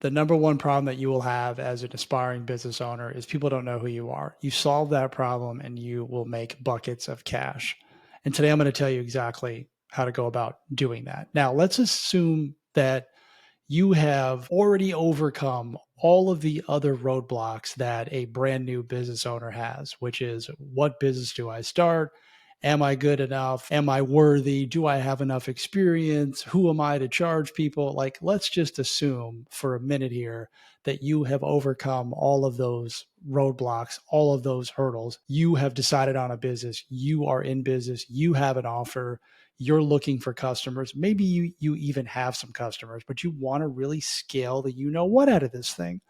The number one problem that you will have as an aspiring business owner is people don't know who you are. You solve that problem and you will make buckets of cash. And today I'm going to tell you exactly how to go about doing that. Now, let's assume that you have already overcome all of the other roadblocks that a brand new business owner has, which is, what business do I start? Am I good enough? Am I worthy? Do I have enough experience? Who am I to charge people? Like, let's just assume for a minute here that you have overcome all of those roadblocks, all of those hurdles. You have decided on a business. You are in business. You have an offer. You're looking for customers. Maybe you even have some customers, but you want to really scale the you know what out of this thing.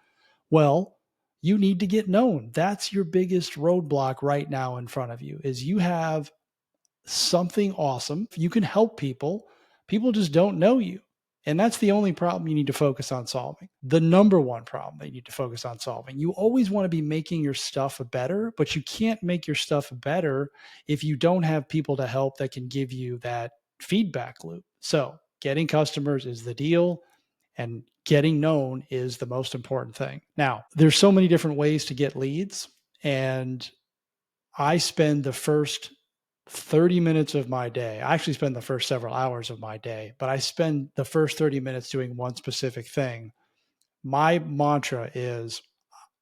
Well, you need to get known. That's your biggest roadblock right now in front of you, is you have something awesome. You can help people. People just don't know you. And that's the only problem you need to focus on solving. The number one problem that you need to focus on solving. You always want to be making your stuff better, but you can't make your stuff better if you don't have people to help that can give you that feedback loop. So, getting customers is the deal, and getting known is the most important thing. Now, there's so many different ways to get leads, and I spend the first 30 minutes of my day. I actually spend the first several hours of my day, but I spend the first 30 minutes doing one specific thing. My mantra is,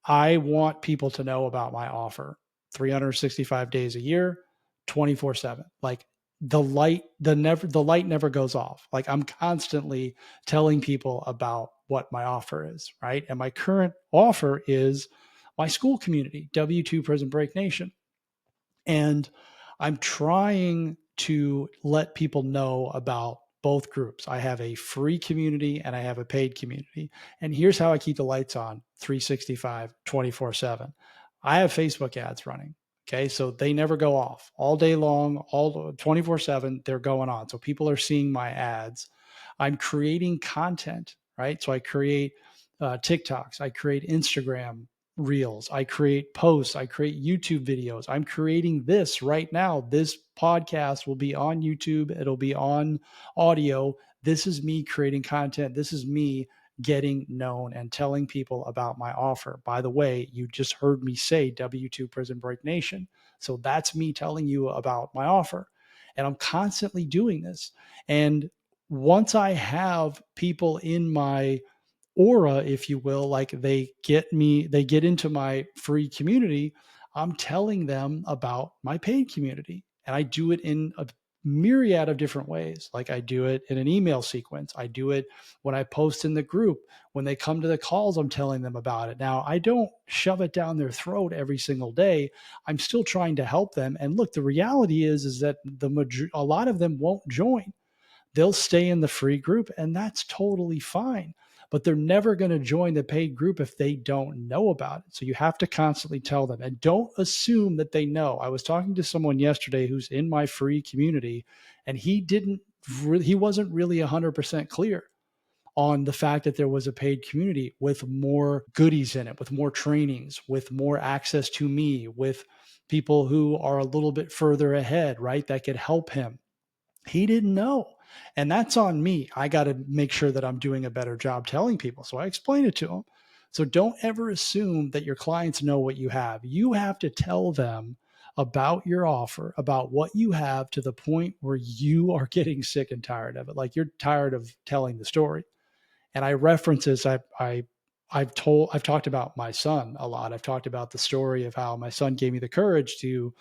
I want people to know about my offer 365 days a year, 24/7. Like, the light never goes off. Like, I'm constantly telling people about what my offer is, right? And my current offer is my school community, W2 Prison Break Nation. And I'm trying to let people know about both groups. I have a free community and I have a paid community. And here's how I keep the lights on 365, 24/7. I have Facebook ads running. Okay. So they never go off all day long, all 24/7. They're going on. So people are seeing my ads. I'm creating content, right? So I create TikToks, I create Instagram reels, I create posts, I create YouTube videos. I'm creating this right now. This podcast will be on YouTube, it'll be on audio. This is me creating content. This is me getting known and telling people about my offer. By the way, you just heard me say W2 Prison Break Nation. So that's me telling you about my offer. And I'm constantly doing this. And once I have people in my aura, if you will, like they get into my free community, I'm telling them about my paid community. And I do it in a myriad of different ways. Like, I do it in an email sequence. I do it when I post in the group. When they come to the calls, I'm telling them about it. Now, I don't shove it down their throat every single day. I'm still trying to help them. And look, the reality is that a lot of them won't join. They'll stay in the free group, and that's totally fine. But they're never going to join the paid group if they don't know about it. So you have to constantly tell them, and don't assume that they know. I was talking to someone yesterday who's in my free community, and he wasn't really 100% clear on the fact that there was a paid community with more goodies in it, with more trainings, with more access to me, with people who are a little bit further ahead, right? That could help him. He didn't know. And that's on me. I got to make sure that I'm doing a better job telling people. So I explain it to them. So don't ever assume that your clients know what you have. You have to tell them about your offer, about what you have, to the point where you are getting sick and tired of it. Like, you're tired of telling the story. And I reference this. I've talked about my son a lot. I've talked about the story of how my son gave me the courage to,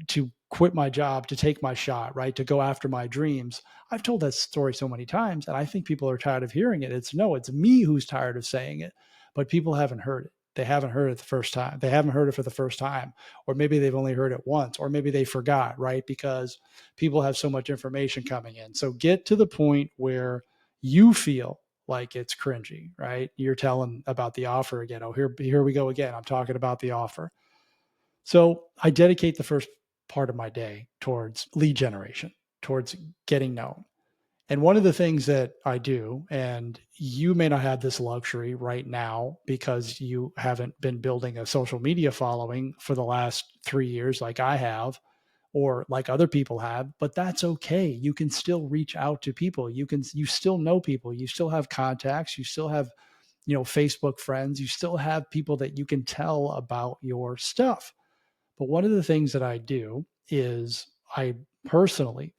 to quit my job, to take my shot, right? To go after my dreams. I've told that story so many times, and I think people are tired of hearing it. It's me who's tired of saying it, but people haven't heard it. They haven't heard it the first time. They haven't heard it for the first time, or maybe they've only heard it once, or maybe they forgot, right? Because people have so much information coming in. So get to the point where you feel like it's cringy, right? You're telling about the offer again. Oh, here we go again. I'm talking about the offer. So I dedicate the first part of my day towards lead generation, towards getting known. And one of the things that I do, and you may not have this luxury right now because you haven't been building a social media following for the last 3 years like I have, or like other people have, but that's okay. You can still reach out to people. You still know people. You still have contacts. You still have Facebook friends. You still have people that you can tell about your stuff. But one of the things that I do is I personally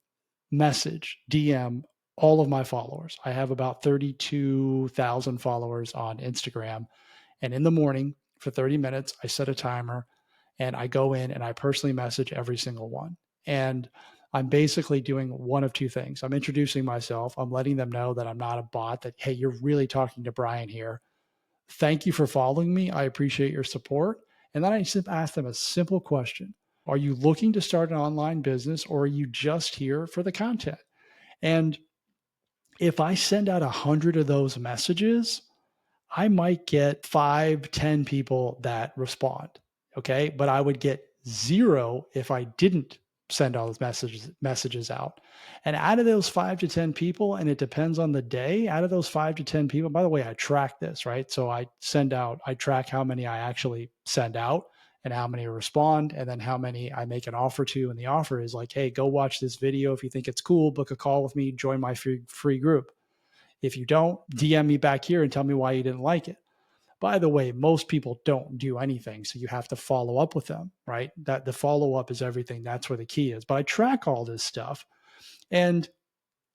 message, DM all of my followers. I have about 32,000 followers on Instagram. And in the morning for 30 minutes, I set a timer and I go in and I personally message every single one. And I'm basically doing one of two things. I'm introducing myself. I'm letting them know that I'm not a bot, that, hey, you're really talking to Brian here. Thank you for following me. I appreciate your support. And then I just ask them a simple question. Are you looking to start an online business, or are you just here for the content? And if I send out 100 of those messages, I might get 5, 10 people that respond. Okay. But I would get 0 if I didn't send all those messages out. And out of those 5 to 10 people, and it depends on the day, out of those 5 to 10 people, by the way, I track this, right? So I track how many I actually send out and how many respond, and then how many I make an offer to. And the offer is like, hey, go watch this video. If you think it's cool, book a call with me, join my free group. If you don't, DM me back here and tell me why you didn't like it. By the way, most people don't do anything, so you have to follow up with them, right? That the follow up is everything. That's where the key is. But I track all this stuff. And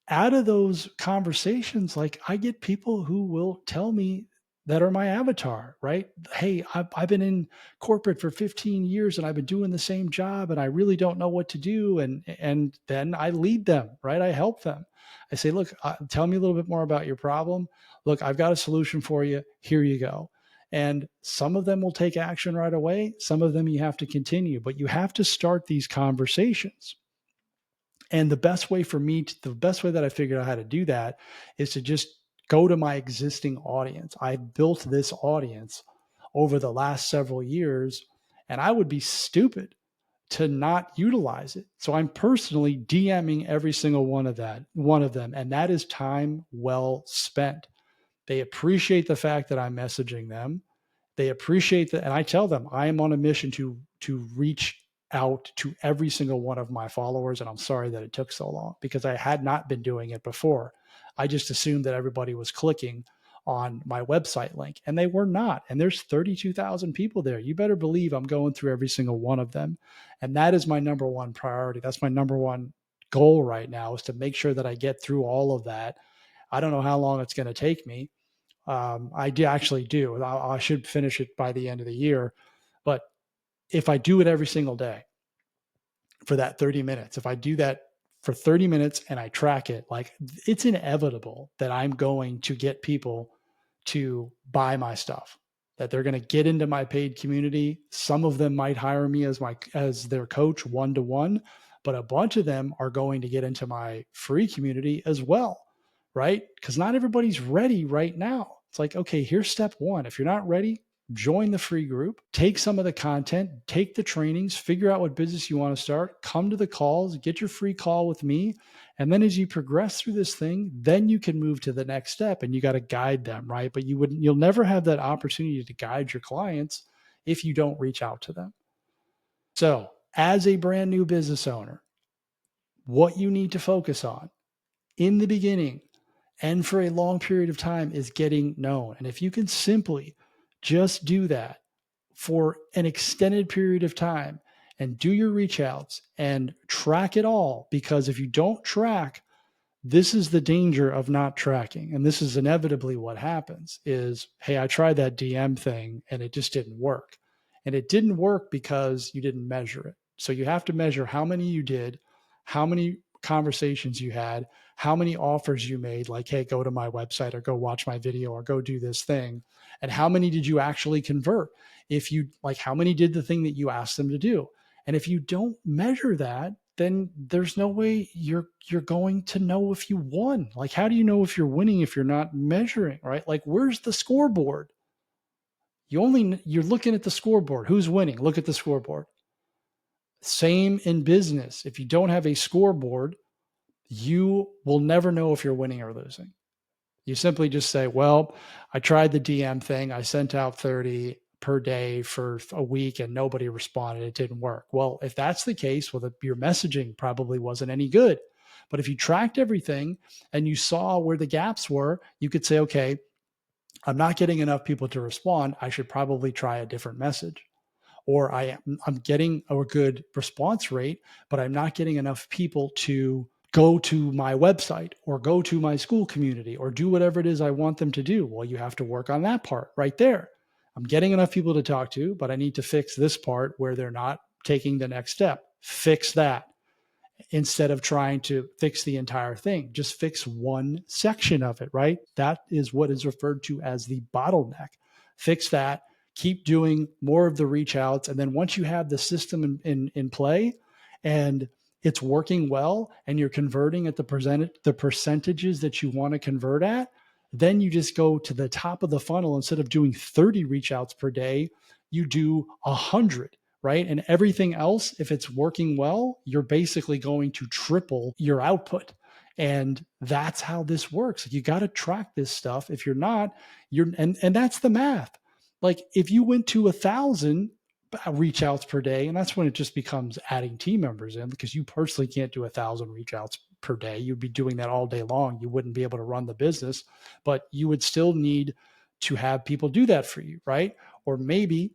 out of those conversations, like, I get people who will tell me that are my avatar, right? Hey, I've been in corporate for 15 years and I've been doing the same job and I really don't know what to do. And then I lead them, right? I help them. I say, look, tell me a little bit more about your problem. Look, I've got a solution for you. Here you go. And some of them will take action right away. Some of them you have to continue, but you have to start these conversations. And the best way that I figured out how to do that is to just go to my existing audience. I built this audience over the last several years, and I would be stupid to not utilize it. So I'm personally DMing every single one of them, and that is time well spent. They appreciate the fact that I'm messaging them. They appreciate that, and I tell them I am on a mission to reach out to every single one of my followers. And I'm sorry that it took so long, because I had not been doing it before. I just assumed that everybody was clicking on my website link, and they were not. And there's 32,000 people there. You better believe I'm going through every single one of them. And that is my number one priority. That's my number one goal right now, is to make sure that I get through all of that. I don't know how long it's going to take me. I actually do. I should finish it by the end of the year. But if I do it every single day for that 30 minutes, if I do that for 30 minutes and I track it, like, it's inevitable that I'm going to get people to buy my stuff, that they're going to get into my paid community. Some of them might hire me as their coach one-to-one, but a bunch of them are going to get into my free community as well, right? Because not everybody's ready right now. It's like, okay, here's step one. If you're not ready, join the free group, take some of the content, take the trainings, figure out what business you want to start, come to the calls, get your free call with me. And then as you progress through this thing, then you can move to the next step, and you got to guide them, right? But you'll never have that opportunity to guide your clients if you don't reach out to them. So as a brand new business owner, what you need to focus on in the beginning and for a long period of time is getting known. And if you can simply just do that for an extended period of time and do your reach outs and track it all, because if you don't track, this is the danger of not tracking. And this is inevitably what happens is, hey, I tried that DM thing and it just didn't work. And it didn't work because you didn't measure it. So you have to measure how many you did, how many conversations you had, how many offers you made, like, hey, go to my website or go watch my video or go do this thing. And how many did you actually convert? How many did the thing that you asked them to do? And if you don't measure that, then there's no way you're going to know if you won. Like, how do you know if you're winning if you're not measuring, right? Like, where's the scoreboard? You're looking at the scoreboard. Who's winning? Look at the scoreboard. Same in business. If you don't have a scoreboard, you will never know if you're winning or losing. You simply just say, well, I tried the DM thing. I sent out 30 per day for a week and nobody responded. It didn't work. Well, if that's the case, well, your messaging probably wasn't any good. But if you tracked everything and you saw where the gaps were, you could say, okay, I'm not getting enough people to respond. I should probably try a different message. Or I'm getting a good response rate, but I'm not getting enough people to go to my website or go to my school community or do whatever it is I want them to do. Well, you have to work on that part right there. I'm getting enough people to talk to, but I need to fix this part where they're not taking the next step. Fix that instead of trying to fix the entire thing. Just fix one section of it, right? That is what is referred to as the bottleneck. Fix that, keep doing more of the reach outs. And then once you have the system in play and it's working well and you're converting at the percentages that you want to convert at, then you just go to the top of the funnel. Instead of doing 30 reach outs per day, you do 100, right? And everything else, if it's working well, you're basically going to triple your output. And that's how this works. You got to track this stuff. If you're not, and that's the math. Like if you went to 1,000 reach outs per day, and that's when it just becomes adding team members in, because you personally can't do 1,000 reach outs per day. You'd be doing that all day long. You wouldn't be able to run the business, but you would still need to have people do that for you, right? Or maybe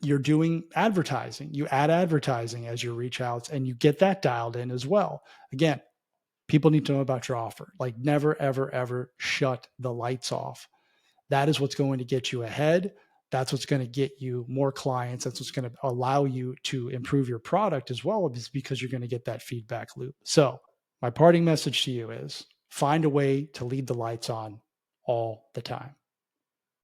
you're doing advertising. You add advertising as your reach outs and you get that dialed in as well. Again, people need to know about your offer. Like never, ever, ever shut the lights off. That is what's going to get you ahead. That's what's going to get you more clients. That's what's going to allow you to improve your product as well, is because you're going to get that feedback loop. So my parting message to you is find a way to leave the lights on all the time.